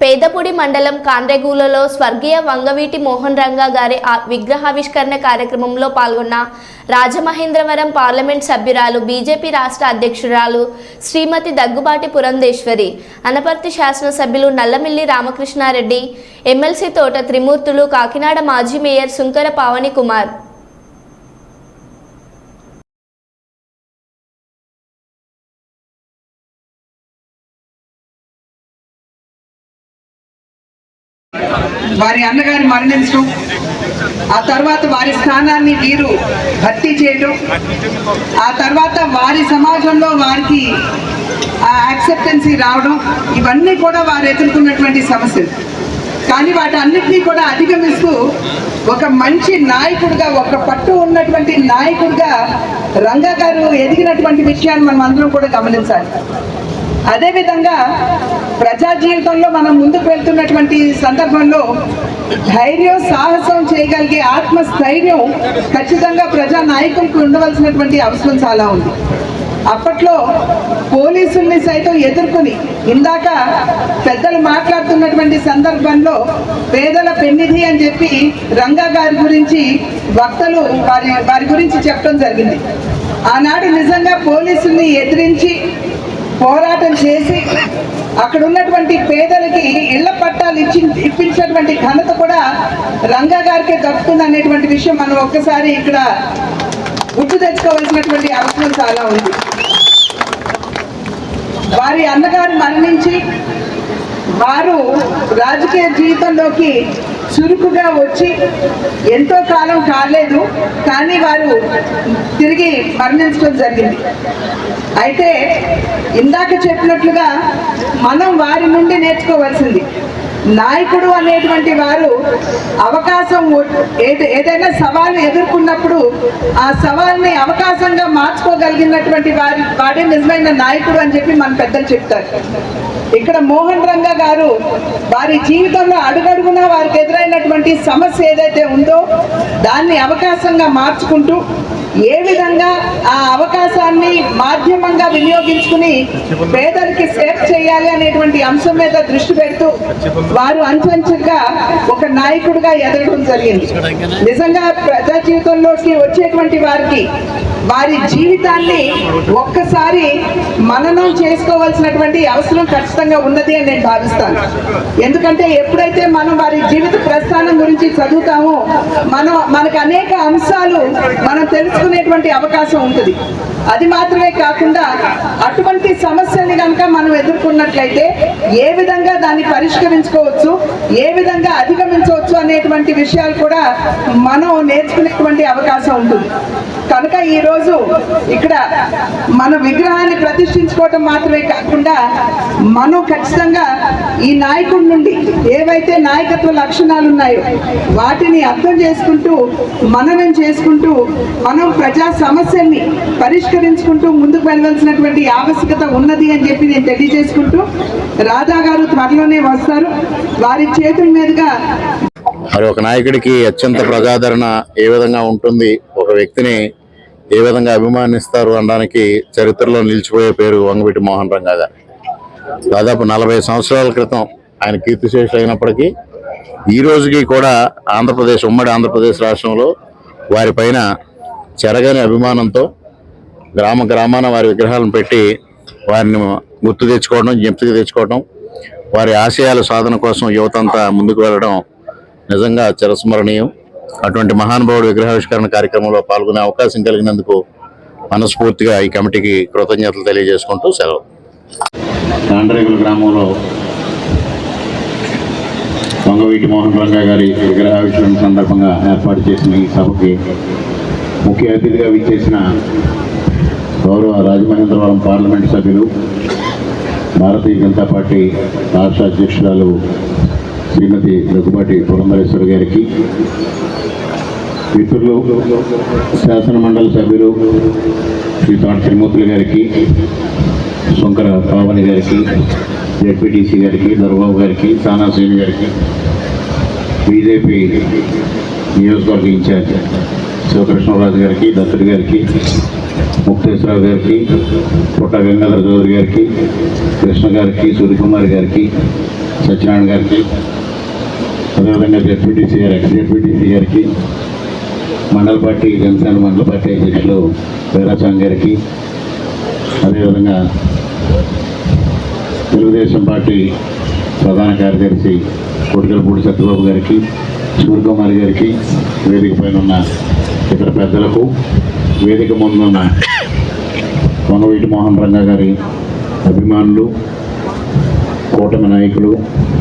పేదపూడి మండలం కాండ్రెగూలలో స్వర్గీయ వంగవీటి మోహన్ రంగా గారి విగ్రహావిష్కరణ కార్యక్రమంలో పాల్గొన్న రాజమహేంద్రవరం పార్లమెంట్ సభ్యురాలు బీజేపీ రాష్ట్ర అధ్యక్షురాలు శ్రీమతి దగ్గుబాటి పురంధేశ్వరి, అనపర్తి శాసనసభ్యులు నల్లమిల్లి రామకృష్ణారెడ్డి, ఎమ్మెల్సీ తోట త్రిమూర్తులు, కాకినాడ మాజీ మేయర్ సుంకర పావని కుమార్. వారి అన్నగారు మరణించడం, ఆ తర్వాత వారి స్థానాన్ని వీరు భర్తీ చేయడం, ఆ తర్వాత వారి సమాజంలో వారికి ఆ యాక్సెప్టెన్సీ రావడం, ఇవన్నీ కూడా వారు ఎదుర్కొన్నటువంటి సమస్యలు. కానీ వాటి అన్నింటినీ కూడా అధిగమిస్తూ ఒక మంచి నాయకుడిగా, ఒక పట్టు ఉన్నటువంటి నాయకుడిగా రంగా గారు ఎదిగినటువంటి విషయాన్ని మనం అందరం కూడా గమనించాలి. అదేవిధంగా ప్రజా జీవితంలో మనం ముందుకు వెళ్తున్నటువంటి సందర్భంలో ధైర్యం, సాహసం చేయగలిగే ఆత్మస్థైర్యం ఖచ్చితంగా ప్రజా నాయకులకు ఉండవలసినటువంటి అవసరం చాలా ఉంది. అప్పట్లో పోలీసుల్ని సైతం ఎదుర్కొని, ఇందాక పెద్దలు మాట్లాడుతున్నటువంటి సందర్భంలో పేదల పెన్నిధి అని చెప్పి రంగా గారి గురించి వక్తలు వారి గురించి చెప్పడం జరిగింది. ఆనాడు నిజంగా పోలీసుల్ని ఎదిరించి పోరాటం చేసి అక్కడ ఉన్నటువంటి పేదలకి ఇళ్ల పట్టాలు ఇప్పించినటువంటి ఘనత కూడా రంగా గారికే దక్కుతుంది అనేటువంటి విషయం మనం ఒక్కసారి ఇక్కడ గుర్తు తెచ్చుకోవాల్సినటువంటి అవసరం చాలా ఉంది. వారి అన్నగారు మరణించి వారు రాజకీయ జీవితంలోకి చురుకుగా వచ్చి ఎంతో కాలం కాలేదు, కానీ వారు తిరిగి మరణించడం జరిగింది. అయితే ఇందాక చెప్పినట్లుగా మనం వారి నుండి నేర్చుకోవాల్సింది, నాయకుడు అనేటువంటి వారు అవకాశం ఏదైనా సవాలు ఎదుర్కొన్నప్పుడు ఆ సవాల్ని అవకాశంగా మార్చుకోగలిగినటువంటి వాడే నిజమైన నాయకుడు అని చెప్పి మన పెద్దలు చెప్తారు. ఇక్కడ మోహన్ రంగా గారు వారి జీవితంలో అడుగడుగునా వారికి ఎదురైనటువంటి సమస్య ఏదైతే ఉందో దాన్ని అవకాశంగా మార్చుకుంటూ ఏ విధంగా ఆ అవకాశాన్ని మాధ్యమంగా వినియోగించుకుని పేదలకి సేవ్ చేయాలి అనేటువంటి అంశం మీద దృష్టి పెడుతూ వారు అంచెంచెగా ఒక నాయకుడిగా ఎదగడం జరిగింది. నిజంగా ప్రజా జీవితంలోకి వచ్చేటువంటి వారికి వారి జీవితాన్ని ఒక్కసారి మననం చేసుకోవాల్సినటువంటి అవసరం ఖచ్చితంగా ఉన్నది అని నేను భావిస్తాను. ఎందుకంటే ఎప్పుడైతే మనం వారి జీవిత ప్రస్థానం గురించి చదువుతామో మనకు అనేక అంశాలు మనం తెలుసుకునేటువంటి అవకాశం ఉంటుంది. అది మాత్రమే కాకుండా అటువంటి సమస్యల్ని కనుక మనం ఎదుర్కొన్నట్లయితే ఏ విధంగా దాన్ని పరిష్కరించుకోవచ్చు, ఏ విధంగా అధిగమించవచ్చు అనేటువంటి విషయాలు కూడా మనం నేర్చుకునేటువంటి అవకాశం ఉంటుంది. కనుక ఈరోజు ఇక్కడ మన విగ్రహాన్ని ప్రతిష్ఠించుకోవటం మాత్రమే కాకుండా మనం ఖచ్చితంగా ఈ నాయకుడి నుండి ఏవైతే నాయకత్వ లక్షణాలు ఉన్నాయో వాటిని అర్థం చేసుకుంటూ మననం చేసుకుంటూ మనం ప్రజా సమస్యల్ని పరిష్కరించుకుంటూ ముందుకు వెళ్ళవలసినటువంటి ఆవశ్యకత ఉన్నది అని చెప్పి నేను తెలియజేసుకుంటూ, రాధా గారు త్వరలోనే వస్తారు. వారి చేతుల మీదుగా మరి ఒక నాయకుడికి అత్యంత ప్రజాదరణ ఏ విధంగా ఉంటుంది, ఒక వ్యక్తిని ఏ విధంగా అభిమానిస్తారు అనడానికి చరిత్రలో నిలిచిపోయే పేరు వంగవీటి మోహన్ రంగా గారు. దాదాపు 40 సంవత్సరాల క్రితం ఆయన కీర్తిశేషులు అయినప్పటికీ ఈ రోజుకి కూడా ఉమ్మడి ఆంధ్రప్రదేశ్ రాష్ట్రంలో వారిపైన చెరగని అభిమానంతో గ్రామ గ్రామాన వారి విగ్రహాలను పెట్టి వారిని గుర్తు తెచ్చుకోవడం, జ్ఞప్తికి తెచ్చుకోవడం, వారి ఆశయాల సాధన కోసం యువతంతా ముందుకు వెళ్ళడం నిజంగా చిరస్మరణీయం. అటువంటి మహానుభావుడు విగ్రహావిష్కరణ కార్యక్రమంలో పాల్గొనే అవకాశం కలిగినందుకు మనస్ఫూర్తిగా ఈ కమిటీకి కృతజ్ఞతలు తెలియజేసుకుంటూ సెలవు. కాండ్రేగుల గ్రామంలో వంగవీటి మోహన్ రంగా గారి విగ్రహావిష్కరణ సందర్భంగా ఏర్పాటు చేసిన ఈ సభకి ముఖ్య అతిథిగా విచ్చేసిన గౌరవ రాజమహేంద్రవరం పార్లమెంటు సభ్యులు, భారతీయ జనతా పార్టీ రాష్ట్ర అధ్యక్షురాలు శ్రీమతి దగ్గుబాటి పురంధరేశ్వరి గారికి, మిత్రులు శాసన మండలి సభ్యులు శ్రీ తోట త్రిమూర్తులు గారికి, శంకర పావని గారికి, జెడ్పీటీసీ గారికి, దొరబాబు గారికి, సానాశ్రీని గారికి, బీజేపీ నియోజకవర్గ ఇన్ఛార్జ్ శివకృష్ణరాజు గారికి, దత్తుడి గారికి, ముక్తేశ్వరరావు గారికి, పుట్ట గంగాధర చౌదరి గారికి, కృష్ణ గారికి, సూర్యకుమార్ గారికి, సత్యనారాయణ గారికి, అదేవిధంగా జెడ్పీటీసీ గారు, ఎక్స్ జెడ్పీటీసీ గారికి, మండల పార్టీ జనసేన మండల పార్టీ అధ్యక్షులు వీరాస్వామి గారికి, అదేవిధంగా తెలుగుదేశం పార్టీ ప్రధాన కార్యదర్శి కొడికలపూడి సత్యబాబు గారికి, సూర్యకుమారి గారికి, వేదిక పైన ఉన్న ఇతర పెద్దలకు, వేదిక ముందున్న వంగవీటి మోహన్ రంగా గారి అభిమానులు, కూటమి నాయకులు,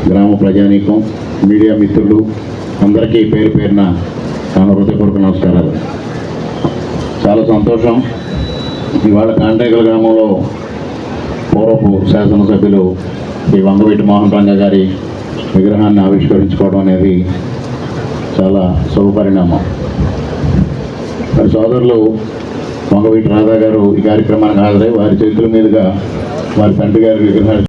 గ్రామ ప్రజానీకం, మీడియా మిత్రులు అందరికీ పేరు పేరున నా హృదయపూర్వక నమస్కారాలు. చాలా సంతోషం. ఇవాళ కాంటేకల గ్రామంలో పూర్వపు శాసనసభ్యులు శ్రీ వంగవీటి మోహన్ రంగా గారి విగ్రహాన్ని ఆవిష్కరించుకోవడం అనేది చాలా శుభపరిణామం. మరి సోదరులు వంగవీటి రాధా గారు ఈ కార్యక్రమానికి హాజరై వారి చేతుల మీదుగా వారి తండ్రి గారి విగ్రహాలు